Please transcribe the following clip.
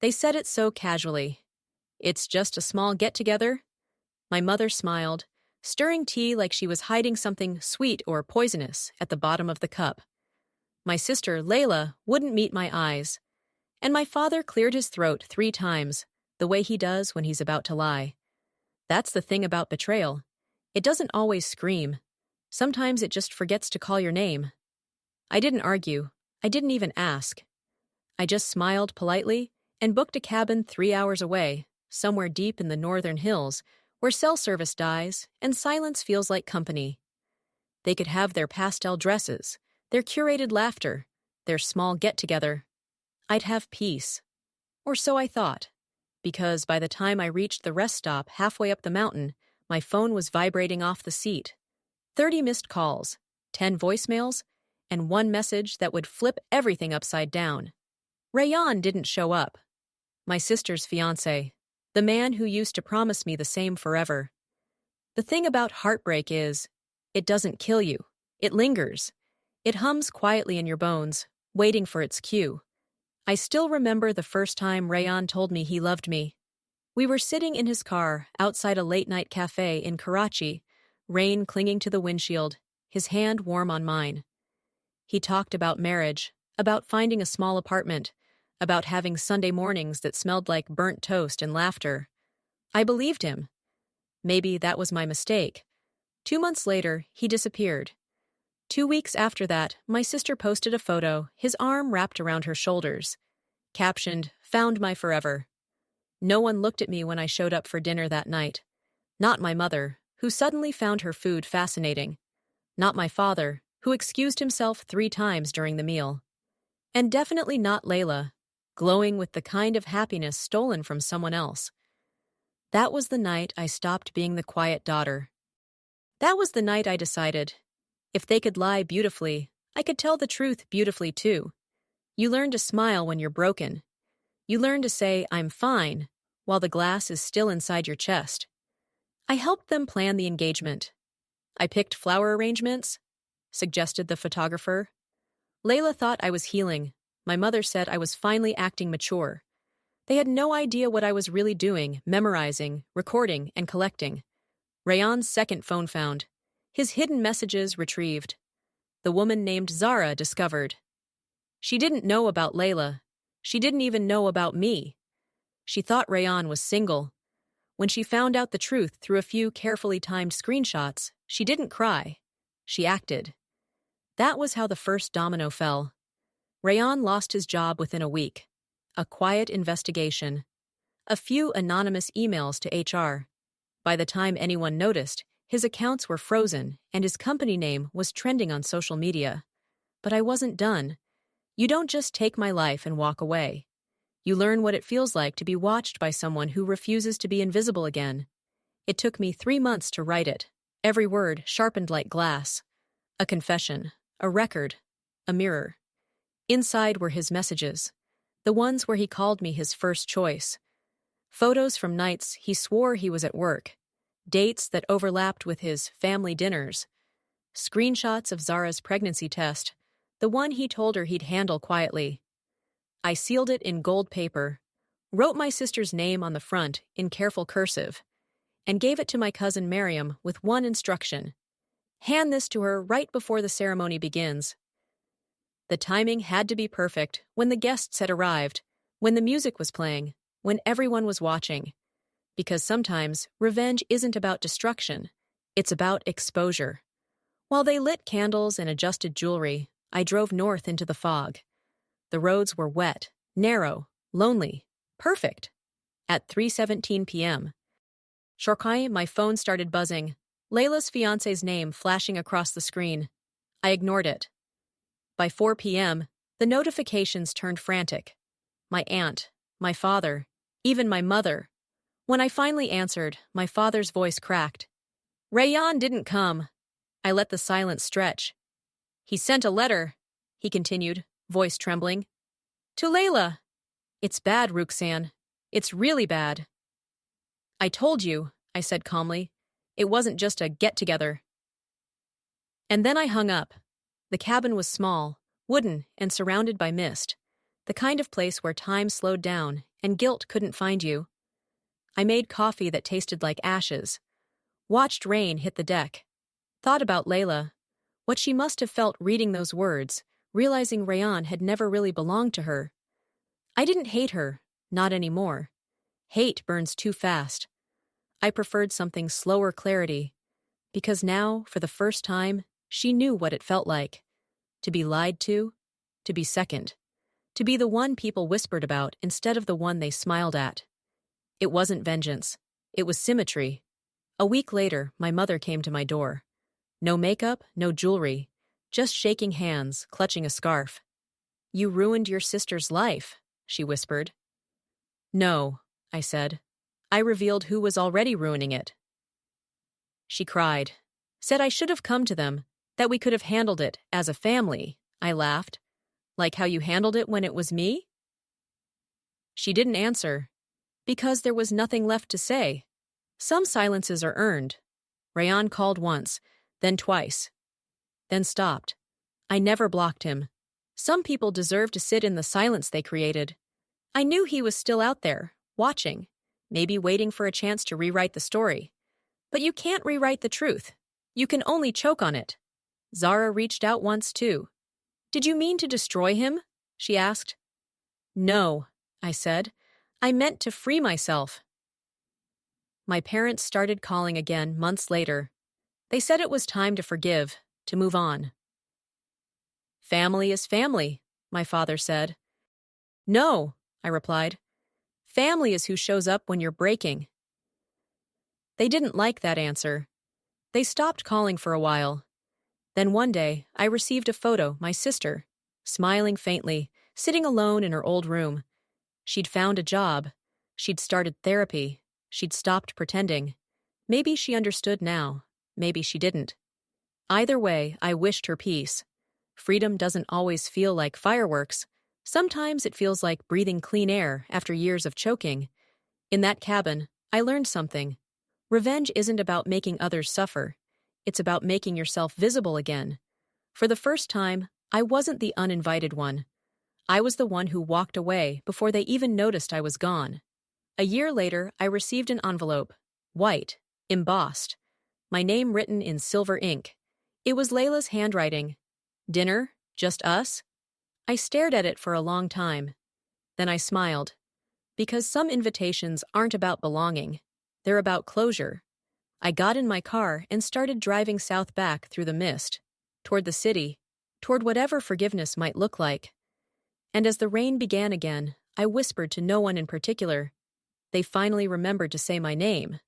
They said it so casually. It's just a small get-together. My mother smiled, stirring tea like she was hiding something sweet or poisonous at the bottom of the cup. My sister, Layla, wouldn't meet my eyes. And my father cleared his throat 3 times, the way he does when he's about to lie. That's the thing about betrayal. It doesn't always scream. Sometimes it just forgets to call your name. I didn't argue. I didn't even ask. I just smiled politely and booked a cabin 3 hours away, somewhere deep in the northern hills, where cell service dies and silence feels like company. They could have their pastel dresses, their curated laughter, their small get-together. I'd have peace. Or so I thought, because by the time I reached the rest stop halfway up the mountain, my phone was vibrating off the seat. 30 missed calls, 10 voicemails, and 1 message that would flip everything upside down. Rayan didn't show up. My sister's fiancé, the man who used to promise me the same forever. The thing about heartbreak is, it doesn't kill you. It lingers. It hums quietly in your bones, waiting for its cue. I still remember the first time Rayan told me he loved me. We were sitting in his car outside a late-night cafe in Karachi, rain clinging to the windshield, his hand warm on mine. He talked about marriage, about finding a small apartment, about having Sunday mornings that smelled like burnt toast and laughter. I believed him. Maybe that was my mistake. 2 months later, he disappeared. 2 weeks after that, my sister posted a photo, his arm wrapped around her shoulders. Captioned, "Found my forever." No one looked at me when I showed up for dinner that night. Not my mother, who suddenly found her food fascinating. Not my father, who excused himself 3 times during the meal. And definitely not Layla, glowing with the kind of happiness stolen from someone else. That was the night I stopped being the quiet daughter. That was the night I decided, if they could lie beautifully, I could tell the truth beautifully too. You learn to smile when you're broken. You learn to say, "I'm fine," while the glass is still inside your chest. I helped them plan the engagement. I picked flower arrangements, suggested the photographer. Layla thought I was healing. My mother said I was finally acting mature. They had no idea what I was really doing, memorizing, recording, and collecting. Rayan's second phone found. His hidden messages retrieved. The woman named Zara discovered. She didn't know about Layla. She didn't even know about me. She thought Rayan was single. When she found out the truth through a few carefully timed screenshots, she didn't cry. She acted. That was how the first domino fell. Rayan lost his job within a week. A quiet investigation. A few anonymous emails to HR. By the time anyone noticed, his accounts were frozen and his company name was trending on social media. But I wasn't done. You don't just take my life and walk away. You learn what it feels like to be watched by someone who refuses to be invisible again. It took me 3 months to write it, every word sharpened like glass. A confession, a record, a mirror. Inside were his messages, the ones where he called me his first choice. Photos from nights he swore he was at work, dates that overlapped with his family dinners, screenshots of Zara's pregnancy test, the one he told her he'd handle quietly. I sealed it in gold paper, wrote my sister's name on the front in careful cursive, and gave it to my cousin Miriam with one instruction. Hand this to her right before the ceremony begins. The timing had to be perfect when the guests had arrived, when the music was playing, when everyone was watching. Because sometimes revenge isn't about destruction, it's about exposure. While they lit candles and adjusted jewelry, I drove north into the fog. The roads were wet, narrow, lonely, perfect. At 3:17 p.m. Shortly, my phone started buzzing, Layla's fiancé's name flashing across the screen. I ignored it. By 4 p.m., the notifications turned frantic. My aunt, my father, even my mother. When I finally answered, my father's voice cracked. Rayan didn't come. I let the silence stretch. He sent a letter, he continued, voice trembling. To Layla. It's bad, Ruqsan. It's really bad. I told you, I said calmly. It wasn't just a get-together. And then I hung up. The cabin was small, wooden, and surrounded by mist, the kind of place where time slowed down and guilt couldn't find you. I made coffee that tasted like ashes, watched rain hit the deck, thought about Layla, what she must have felt reading those words, realizing Rayan had never really belonged to her. I didn't hate her, not anymore. Hate burns too fast. I preferred something slower clarity, because now, for the first time, she knew what it felt like. To be lied to be second, to be the one people whispered about instead of the one they smiled at. It wasn't vengeance. It was symmetry. A week later, my mother came to my door. No makeup, no jewelry, just shaking hands, clutching a scarf. "You ruined your sister's life," she whispered. "No," I said. "I revealed who was already ruining it." She cried, said I should have come to them, that we could have handled it as a family. I laughed. "Like how you handled it when it was me?" She didn't answer, because there was nothing left to say. Some silences are earned. Rayan called once, then twice, then stopped. I never blocked him. Some people deserve to sit in the silence they created. I knew he was still out there, watching, maybe waiting for a chance to rewrite the story. But you can't rewrite the truth. You can only choke on it. Zara reached out once, too. "Did you mean to destroy him?" she asked. "No," I said. "I meant to free myself." My parents started calling again months later. They said it was time to forgive, to move on. "Family is family," my father said. "No," I replied. "Family is who shows up when you're breaking." They didn't like that answer. They stopped calling for a while. Then one day, I received a photo, my sister, smiling faintly, sitting alone in her old room. She'd found a job. She'd started therapy. She'd stopped pretending. Maybe she understood now. Maybe she didn't. Either way, I wished her peace. Freedom doesn't always feel like fireworks. Sometimes it feels like breathing clean air after years of choking. In that cabin, I learned something. Revenge isn't about making others suffer. It's about making yourself visible again. For the first time, I wasn't the uninvited one. I was the one who walked away before they even noticed I was gone. A year later, I received an envelope, white, embossed, my name written in silver ink. It was Layla's handwriting. "Dinner? Just us?" I stared at it for a long time. Then I smiled. Because some invitations aren't about belonging. They're about closure. I got in my car and started driving south back through the mist, toward the city, toward whatever forgiveness might look like. And as the rain began again, I whispered to no one in particular. They finally remembered to say my name.